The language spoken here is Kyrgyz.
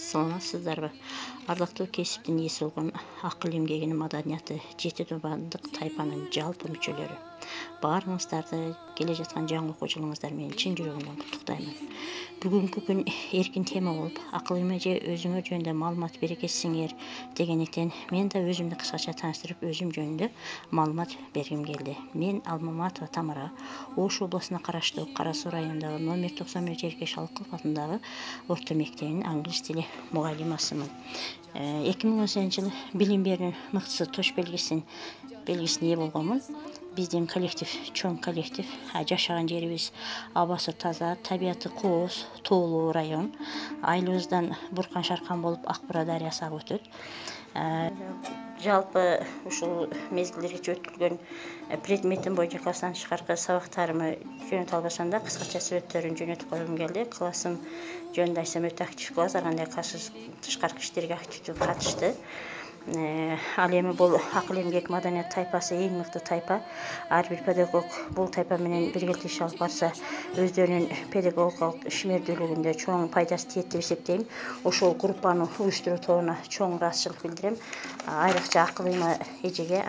Саламатсыздарбы? Ардактуу кесиптин ээси болгон акыл эмгегинин маданияты жети тубандык тайпанын жалпы мүчөлөрү. Баарыңыздарды келе жаткан жаңы окуу жылыңыздар менен чын жүрөгүмдөн куттуктаймын. Бүгүнкү күн эркин тема болуп, акыл эме же өзүңөр жөнүндө маалымат берекесиңер дегендиктен мен да өзүмдү кыскача тааныштырып, өзүм жөнүндө маалымат бергим келди. Мен Алмаматова Тамара, Ош областына караштуу Кара Суу районундагы номер 91 Жеркеш Алыкулов атындагы орто мектебинин англис тили мугалимасымын. 2010 жылы билим берүүнүн мыктысы тош белгисине ээ болгонмун. Биздин коллектив чоң коллектив, жашаган жерибиз абасы таза, табияты кооз, тоолуу район. Айылыбыздан Буркан Шаркан болуп Ак Бура дарыясы агып өтөт. Жалпы ушул мезгилдерге өткөрүлгөн предметим боюнча класстан тышкаркы сабактарымы жөнөтө албасам да кыскача сүрөттөрүн жөнөтүп койгум келди. Классым жөнүндө айтсам өтө актив класс, ар кандай тышкаркы иштерге активдүү катышты. Ал эми бул акыл эмгек маданият тайпасы эң мыкты тайпа. Ар бир педагог бул тайпа менен биргеликте иш алып барса, өздөрүнүн педагогикалык ишмердүүлүгүндө чоң пайдасы тиет деп эсептейм. Ошол группаны уюштуруу тобуна чоң ыраазычылык билдирем. Айрыкча акыл эме эжеге